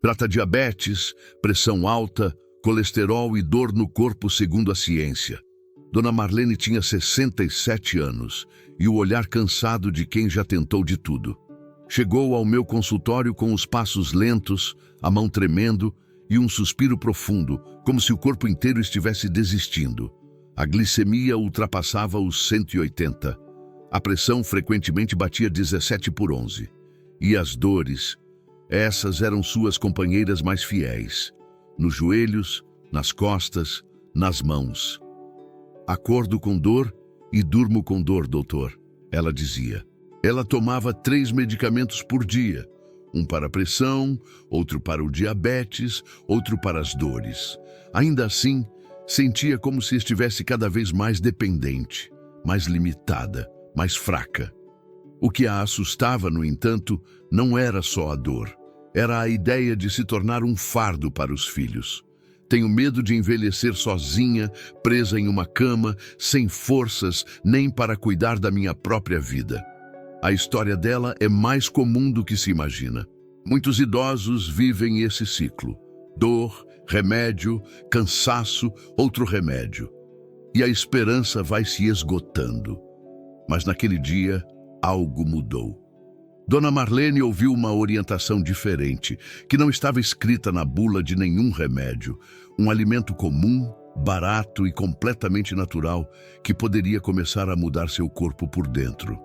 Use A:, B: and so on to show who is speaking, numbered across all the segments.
A: Trata diabetes, pressão alta, colesterol e dor no corpo segundo a ciência. Dona Marlene tinha 67 anos e o olhar cansado de quem já tentou de tudo. Chegou ao meu consultório com os passos lentos, a mão tremendo e um suspiro profundo, como se o corpo inteiro estivesse desistindo. A glicemia ultrapassava os 180. A pressão frequentemente batia 17/11. E as dores, essas eram suas companheiras mais fiéis. Nos joelhos, nas costas, nas mãos. Acordo com dor e durmo com dor, doutor, ela dizia. Ela tomava 3 medicamentos por dia. Um para a pressão, outro para o diabetes, outro para as dores. Ainda assim, sentia como se estivesse cada vez mais dependente, mais limitada, mais fraca. O que a assustava, no entanto, não era só a dor. Era a ideia de se tornar um fardo para os filhos. Tenho medo de envelhecer sozinha, presa em uma cama, sem forças nem para cuidar da minha própria vida. A história dela é mais comum do que se imagina. Muitos idosos vivem esse ciclo. Dor, remédio, cansaço, outro remédio. E a esperança vai se esgotando. Mas naquele dia, algo mudou. Dona Marlene ouviu uma orientação diferente, que não estava escrita na bula de nenhum remédio. Um alimento comum, barato e completamente natural, que poderia começar a mudar seu corpo por dentro.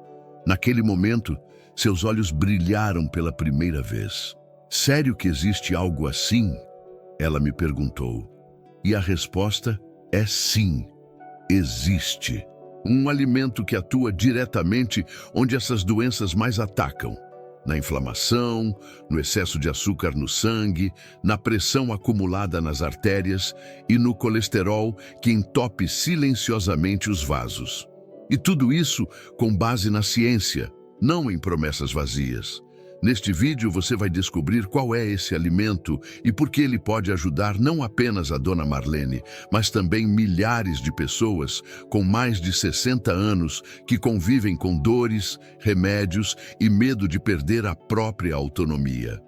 A: Naquele momento, seus olhos brilharam pela primeira vez. Sério que existe algo assim? Ela me perguntou. E a resposta é sim, existe. Um alimento que atua diretamente onde essas doenças mais atacam. Na inflamação, no excesso de açúcar no sangue, na pressão acumulada nas artérias e no colesterol que entope silenciosamente os vasos. E tudo isso com base na ciência, não em promessas vazias. Neste vídeo você vai descobrir qual é esse alimento e por que ele pode ajudar não apenas a Dona Marlene, mas também milhares de pessoas com mais de 60 anos que convivem com dores, remédios e medo de perder a própria autonomia.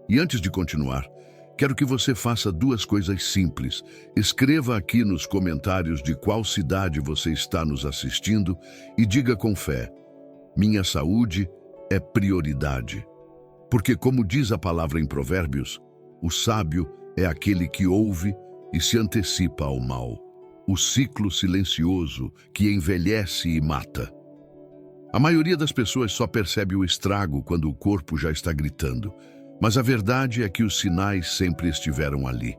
A: E antes de continuar, quero que você faça 2 coisas simples. Escreva aqui nos comentários de qual cidade você está nos assistindo e diga com fé: minha saúde é prioridade. Porque, como diz a palavra em Provérbios, o sábio é aquele que ouve e se antecipa ao mal. O ciclo silencioso que envelhece e mata. A maioria das pessoas só percebe o estrago quando o corpo já está gritando. Mas a verdade é que os sinais sempre estiveram ali.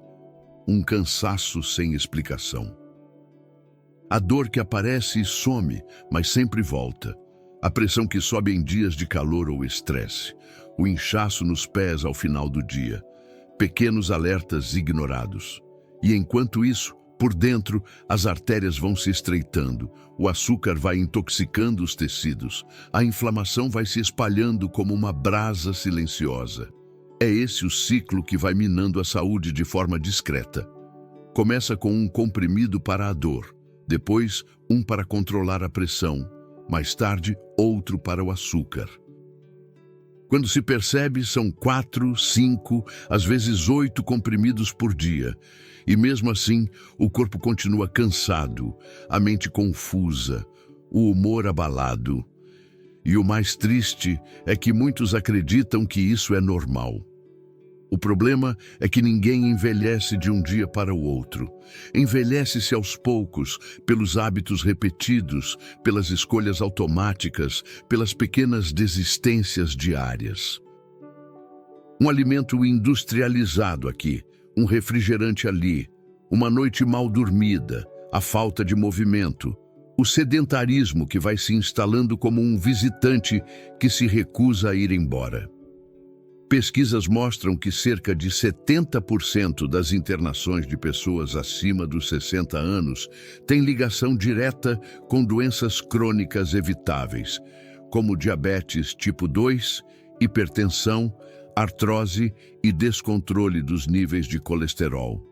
A: Um cansaço sem explicação. A dor que aparece e some, mas sempre volta. A pressão que sobe em dias de calor ou estresse. O inchaço nos pés ao final do dia. Pequenos alertas ignorados. E enquanto isso, por dentro, as artérias vão se estreitando, o açúcar vai intoxicando os tecidos, a inflamação vai se espalhando como uma brasa silenciosa. É esse o ciclo que vai minando a saúde de forma discreta. Começa com um comprimido para a dor, depois um para controlar a pressão, mais tarde outro para o açúcar. Quando se percebe, são 4, 5, às vezes 8 comprimidos por dia. E mesmo assim, o corpo continua cansado, a mente confusa, o humor abalado. E o mais triste é que muitos acreditam que isso é normal. O problema é que ninguém envelhece de um dia para o outro. Envelhece-se aos poucos, pelos hábitos repetidos, pelas escolhas automáticas, pelas pequenas desistências diárias. Um alimento industrializado aqui, um refrigerante ali, uma noite mal dormida, a falta de movimento, o sedentarismo que vai se instalando como um visitante que se recusa a ir embora. Pesquisas mostram que cerca de 70% das internações de pessoas acima dos 60 anos têm ligação direta com doenças crônicas evitáveis, como diabetes tipo 2, hipertensão, artrose e descontrole dos níveis de colesterol.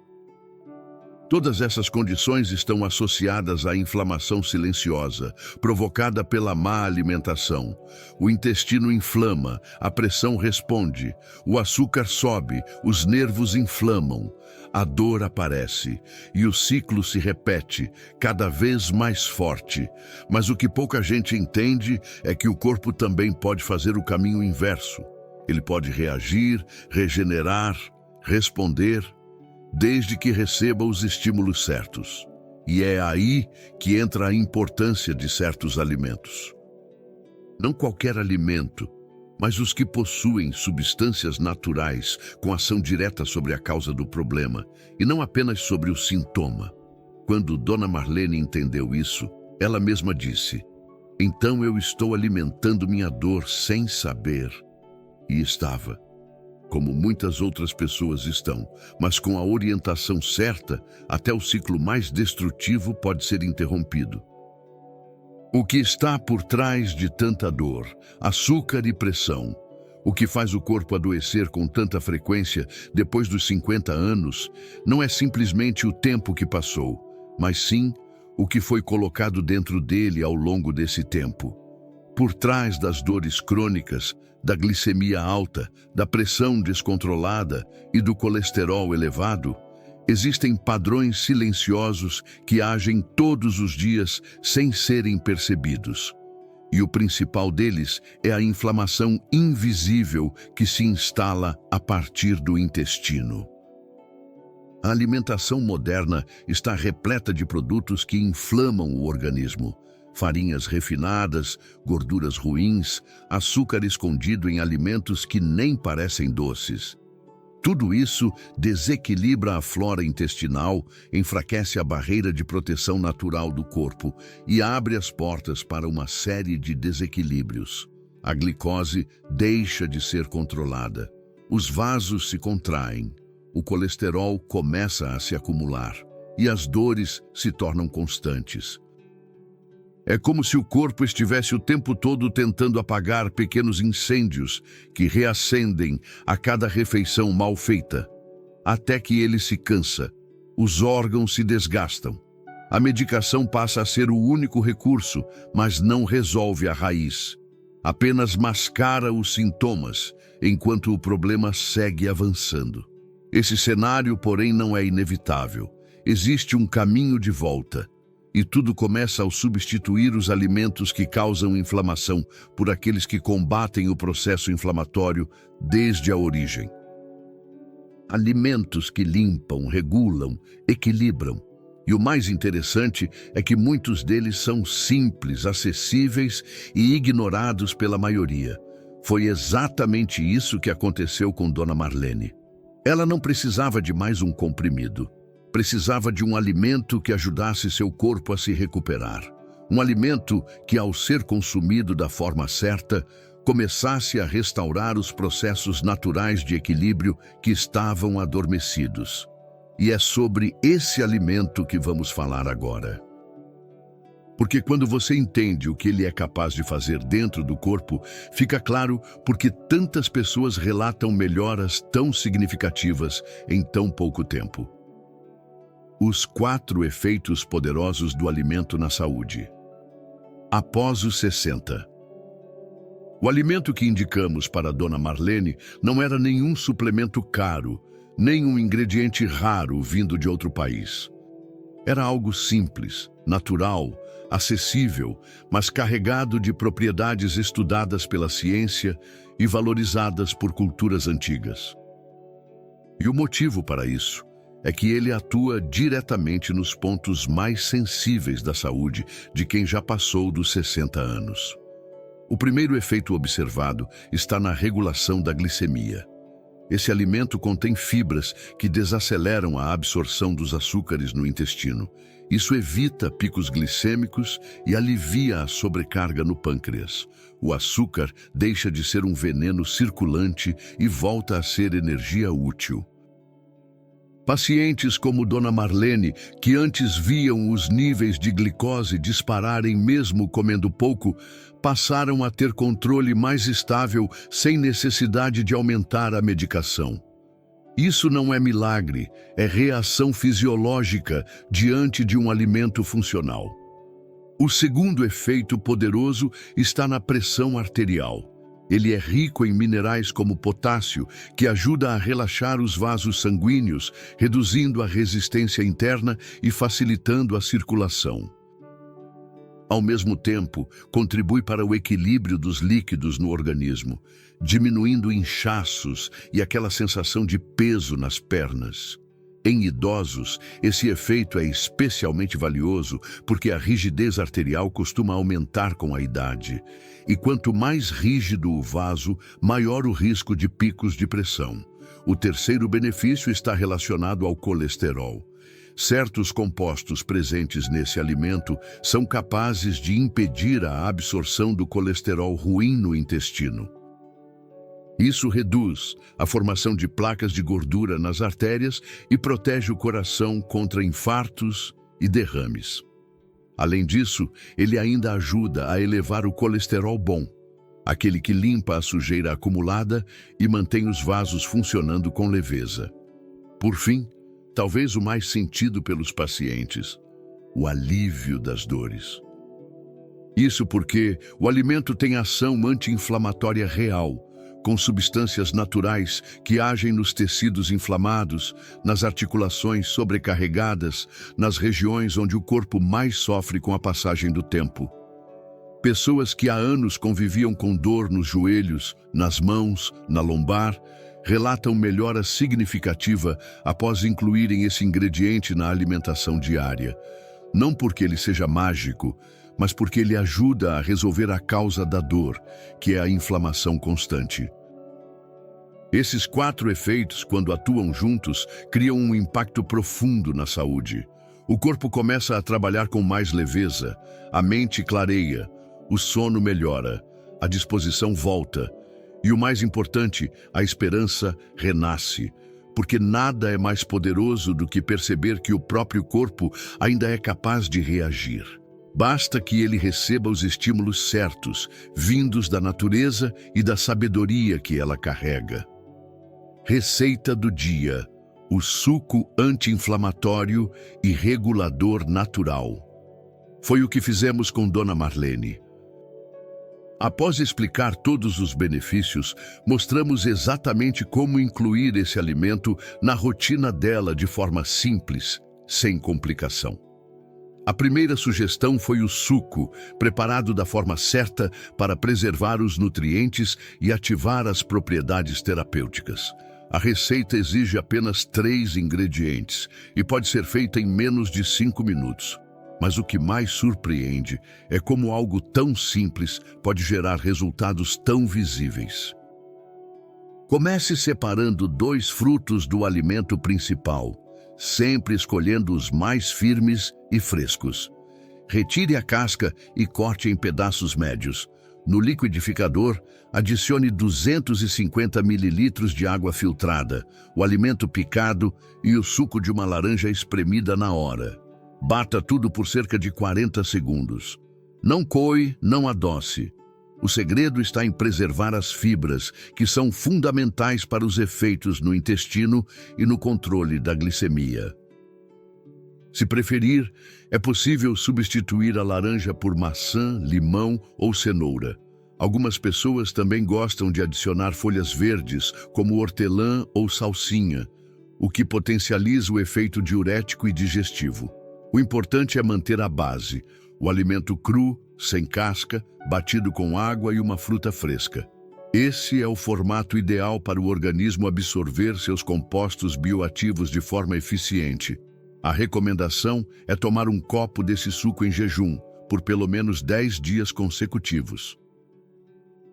A: Todas essas condições estão associadas à inflamação silenciosa, provocada pela má alimentação. O intestino inflama, a pressão responde, o açúcar sobe, os nervos inflamam, a dor aparece e o ciclo se repete, cada vez mais forte. Mas o que pouca gente entende é que o corpo também pode fazer o caminho inverso. Ele pode reagir, regenerar, responder, desde que receba os estímulos certos. E é aí que entra a importância de certos alimentos. Não qualquer alimento, mas os que possuem substâncias naturais com ação direta sobre a causa do problema, e não apenas sobre o sintoma. Quando Dona Marlene entendeu isso, ela mesma disse: "Então eu estou alimentando minha dor sem saber." E estava. Como muitas outras pessoas estão, mas com a orientação certa, até o ciclo mais destrutivo pode ser interrompido. O que está por trás de tanta dor, açúcar e pressão, o que faz o corpo adoecer com tanta frequência depois dos 50 anos, não é simplesmente o tempo que passou, mas sim o que foi colocado dentro dele ao longo desse tempo. Por trás das dores crônicas, da glicemia alta, da pressão descontrolada e do colesterol elevado, existem padrões silenciosos que agem todos os dias sem serem percebidos. E o principal deles é a inflamação invisível que se instala a partir do intestino. A alimentação moderna está repleta de produtos que inflamam o organismo. Farinhas refinadas, gorduras ruins, açúcar escondido em alimentos que nem parecem doces. Tudo isso desequilibra a flora intestinal, enfraquece a barreira de proteção natural do corpo e abre as portas para uma série de desequilíbrios. A glicose deixa de ser controlada. Os vasos se contraem, o colesterol começa a se acumular e as dores se tornam constantes. É como se o corpo estivesse o tempo todo tentando apagar pequenos incêndios que reacendem a cada refeição mal feita, até que ele se cansa, os órgãos se desgastam. A medicação passa a ser o único recurso, mas não resolve a raiz. Apenas mascara os sintomas, enquanto o problema segue avançando. Esse cenário, porém, não é inevitável. Existe um caminho de volta. E tudo começa ao substituir os alimentos que causam inflamação por aqueles que combatem o processo inflamatório desde a origem. Alimentos que limpam, regulam, equilibram. E o mais interessante é que muitos deles são simples, acessíveis e ignorados pela maioria. Foi exatamente isso que aconteceu com Dona Marlene. Ela não precisava de mais um comprimido. Precisava de um alimento que ajudasse seu corpo a se recuperar. Um alimento que, ao ser consumido da forma certa, começasse a restaurar os processos naturais de equilíbrio que estavam adormecidos. E é sobre esse alimento que vamos falar agora. Porque quando você entende o que ele é capaz de fazer dentro do corpo, fica claro porque tantas pessoas relatam melhoras tão significativas em tão pouco tempo. Os 4 efeitos poderosos do alimento na saúde. Após os 60. O alimento que indicamos para Dona Marlene não era nenhum suplemento caro, nem um ingrediente raro vindo de outro país. Era algo simples, natural, acessível, mas carregado de propriedades estudadas pela ciência e valorizadas por culturas antigas. E o motivo para isso é que ele atua diretamente nos pontos mais sensíveis da saúde de quem já passou dos 60 anos. O primeiro efeito observado está na regulação da glicemia. Esse alimento contém fibras que desaceleram a absorção dos açúcares no intestino. Isso evita picos glicêmicos e alivia a sobrecarga no pâncreas. O açúcar deixa de ser um veneno circulante e volta a ser energia útil. Pacientes como Dona Marlene, que antes viam os níveis de glicose dispararem mesmo comendo pouco, passaram a ter controle mais estável sem necessidade de aumentar a medicação. Isso não é milagre, é reação fisiológica diante de um alimento funcional. O segundo efeito poderoso está na pressão arterial. Ele é rico em minerais como potássio, que ajuda a relaxar os vasos sanguíneos, reduzindo a resistência interna e facilitando a circulação. Ao mesmo tempo, contribui para o equilíbrio dos líquidos no organismo, diminuindo inchaços e aquela sensação de peso nas pernas. Em idosos, esse efeito é especialmente valioso porque a rigidez arterial costuma aumentar com a idade. E quanto mais rígido o vaso, maior o risco de picos de pressão. O terceiro benefício está relacionado ao colesterol. Certos compostos presentes nesse alimento são capazes de impedir a absorção do colesterol ruim no intestino. Isso reduz a formação de placas de gordura nas artérias e protege o coração contra infartos e derrames. Além disso, ele ainda ajuda a elevar o colesterol bom, aquele que limpa a sujeira acumulada e mantém os vasos funcionando com leveza. Por fim, talvez o mais sentido pelos pacientes, o alívio das dores. Isso porque o alimento tem ação anti-inflamatória real, com substâncias naturais que agem nos tecidos inflamados, nas articulações sobrecarregadas, nas regiões onde o corpo mais sofre com a passagem do tempo. Pessoas que há anos conviviam com dor nos joelhos, nas mãos, na lombar, relatam melhora significativa após incluírem esse ingrediente na alimentação diária. Não porque ele seja mágico, mas porque ele ajuda a resolver a causa da dor, que é a inflamação constante. Esses 4 efeitos, quando atuam juntos, criam um impacto profundo na saúde. O corpo começa a trabalhar com mais leveza, a mente clareia, o sono melhora, a disposição volta e, o mais importante, a esperança renasce, porque nada é mais poderoso do que perceber que o próprio corpo ainda é capaz de reagir. Basta que ele receba os estímulos certos, vindos da natureza e da sabedoria que ela carrega. Receita do dia: o suco anti-inflamatório e regulador natural. Foi o que fizemos com Dona Marlene. Após explicar todos os benefícios, mostramos exatamente como incluir esse alimento na rotina dela de forma simples, sem complicação. A primeira sugestão foi o suco, preparado da forma certa para preservar os nutrientes e ativar as propriedades terapêuticas. A receita exige apenas 3 ingredientes e pode ser feita em menos de 5 minutos. Mas o que mais surpreende é como algo tão simples pode gerar resultados tão visíveis. Comece separando 2 frutos do alimento principal, sempre escolhendo os mais firmes e frescos. Retire a casca e corte em pedaços médios. No liquidificador, adicione 250 ml de água filtrada, o alimento picado e o suco de uma laranja espremida na hora. Bata tudo por cerca de 40 segundos. Não coe, não adoce. O segredo está em preservar as fibras, que são fundamentais para os efeitos no intestino e no controle da glicemia. Se preferir, é possível substituir a laranja por maçã, limão ou cenoura. Algumas pessoas também gostam de adicionar folhas verdes, como hortelã ou salsinha, o que potencializa o efeito diurético e digestivo. O importante é manter a base, o alimento cru, sem casca, batido com água e uma fruta fresca. Esse é o formato ideal para o organismo absorver seus compostos bioativos de forma eficiente. A recomendação é tomar um copo desse suco em jejum, por pelo menos 10 dias consecutivos.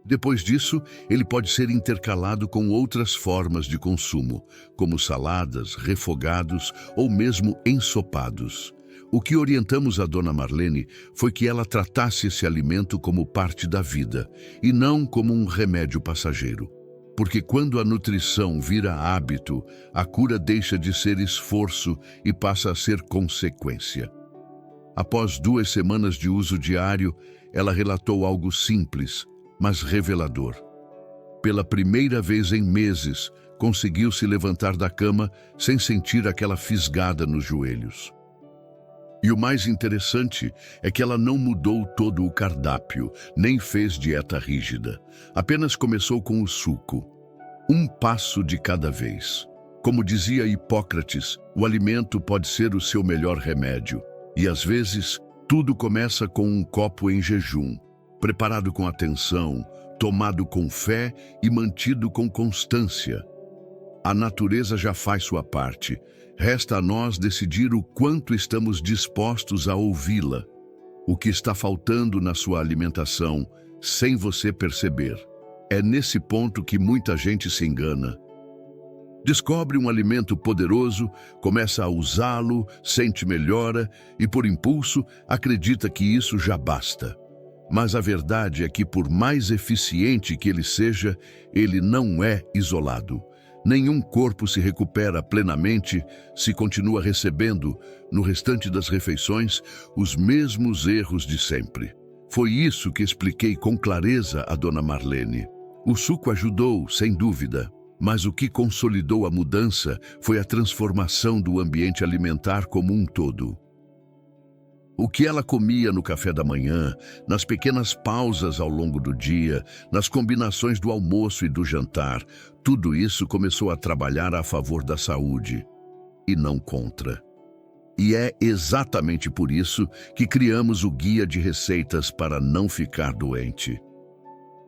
A: Depois disso, ele pode ser intercalado com outras formas de consumo, como saladas, refogados ou mesmo ensopados. O que orientamos a Dona Marlene foi que ela tratasse esse alimento como parte da vida, e não como um remédio passageiro. Porque quando a nutrição vira hábito, a cura deixa de ser esforço e passa a ser consequência. Após 2 semanas de uso diário, ela relatou algo simples, mas revelador. Pela primeira vez em meses, conseguiu se levantar da cama sem sentir aquela fisgada nos joelhos. E o mais interessante é que ela não mudou todo o cardápio, nem fez dieta rígida. Apenas começou com o suco. Um passo de cada vez. Como dizia Hipócrates, o alimento pode ser o seu melhor remédio. E às vezes, tudo começa com um copo em jejum, preparado com atenção, tomado com fé e mantido com constância. A natureza já faz sua parte. Resta a nós decidir o quanto estamos dispostos a ouvi-la. O que está faltando na sua alimentação, sem você perceber. É nesse ponto que muita gente se engana. Descobre um alimento poderoso, começa a usá-lo, sente melhora e, por impulso, acredita que isso já basta. Mas a verdade é que, por mais eficiente que ele seja, ele não é isolado. Nenhum corpo se recupera plenamente se continua recebendo, no restante das refeições, os mesmos erros de sempre. Foi isso que expliquei com clareza a Dona Marlene. O suco ajudou, sem dúvida, mas o que consolidou a mudança foi a transformação do ambiente alimentar como um todo. O que ela comia no café da manhã, nas pequenas pausas ao longo do dia, nas combinações do almoço e do jantar, tudo isso começou a trabalhar a favor da saúde, e não contra. E é exatamente por isso que criamos o Guia de Receitas para Não Ficar Doente.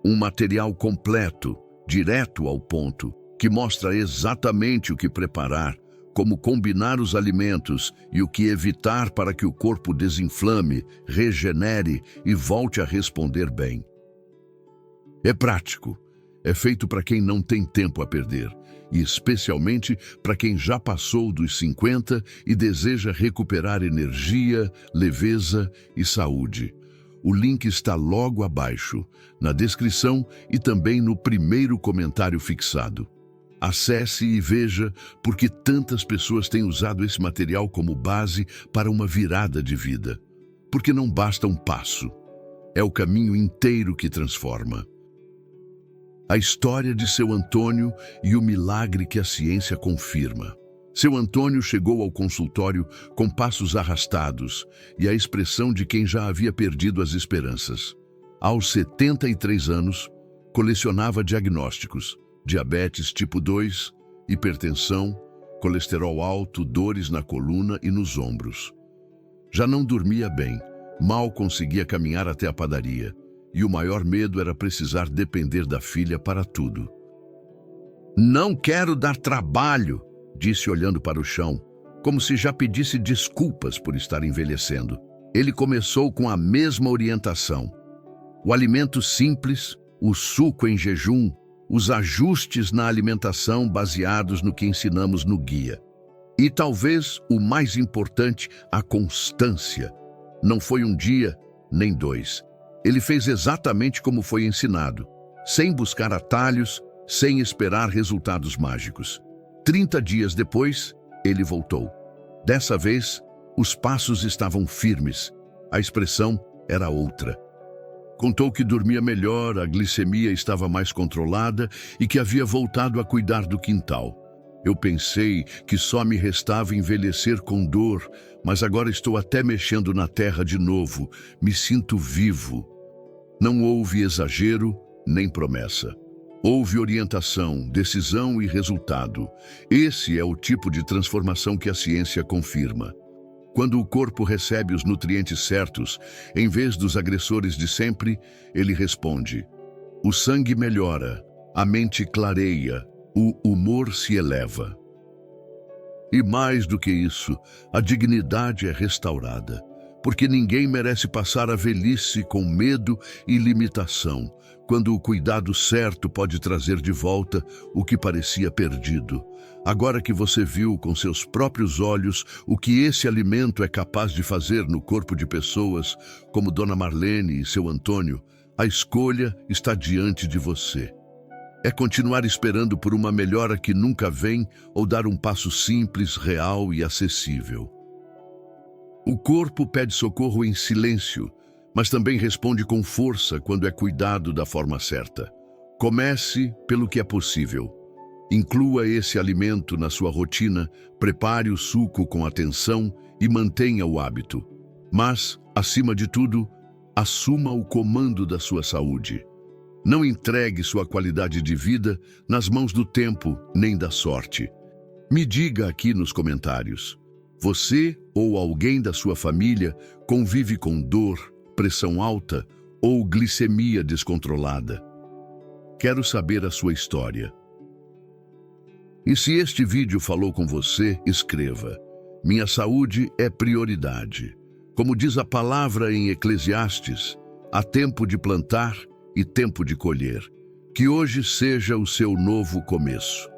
A: Um material completo, direto ao ponto, que mostra exatamente o que preparar, como combinar os alimentos e o que evitar para que o corpo desinflame, regenere e volte a responder bem. É prático, é feito para quem não tem tempo a perder, e especialmente para quem já passou dos 50 e deseja recuperar energia, leveza e saúde. O link está logo abaixo, na descrição e também no primeiro comentário fixado. Acesse e veja porque tantas pessoas têm usado esse material como base para uma virada de vida. Porque não basta um passo, é o caminho inteiro que transforma. A história de Seu Antônio e o milagre que a ciência confirma. Seu Antônio chegou ao consultório com passos arrastados e a expressão de quem já havia perdido as esperanças. Aos 73 anos, colecionava diagnósticos: diabetes tipo 2, hipertensão, colesterol alto, dores na coluna e nos ombros. Já não dormia bem, mal conseguia caminhar até a padaria, e o maior medo era precisar depender da filha para tudo. "Não quero dar trabalho", disse olhando para o chão, como se já pedisse desculpas por estar envelhecendo. Ele começou com a mesma orientação. O alimento simples, o suco em jejum, os ajustes na alimentação baseados no que ensinamos no guia. E talvez o mais importante, a constância. Não foi um dia, nem dois. Ele fez exatamente como foi ensinado, sem buscar atalhos, sem esperar resultados mágicos. 30 dias depois, ele voltou. Dessa vez, os passos estavam firmes. A expressão era outra. Contou que dormia melhor, a glicemia estava mais controlada e que havia voltado a cuidar do quintal. Eu pensei que só me restava envelhecer com dor, mas agora estou até mexendo na terra de novo. Me sinto vivo. Não houve exagero nem promessa. Houve orientação, decisão e resultado. Esse é o tipo de transformação que a ciência confirma. Quando o corpo recebe os nutrientes certos, em vez dos agressores de sempre, ele responde. O sangue melhora, a mente clareia, o humor se eleva. E mais do que isso, a dignidade é restaurada, porque ninguém merece passar a velhice com medo e limitação, quando o cuidado certo pode trazer de volta o que parecia perdido. Agora que você viu com seus próprios olhos o que esse alimento é capaz de fazer no corpo de pessoas, como Dona Marlene e Seu Antônio, a escolha está diante de você. É continuar esperando por uma melhora que nunca vem ou dar um passo simples, real e acessível. O corpo pede socorro em silêncio, mas também responde com força quando é cuidado da forma certa. Comece pelo que é possível. Inclua esse alimento na sua rotina, prepare o suco com atenção e mantenha o hábito. Mas, acima de tudo, assuma o comando da sua saúde. Não entregue sua qualidade de vida nas mãos do tempo nem da sorte. Me diga aqui nos comentários: você ou alguém da sua família convive com dor, pressão alta ou glicemia descontrolada? Quero saber a sua história. E se este vídeo falou com você, escreva: minha saúde é prioridade. Como diz a palavra em Eclesiastes, há tempo de plantar e tempo de colher. Que hoje seja o seu novo começo.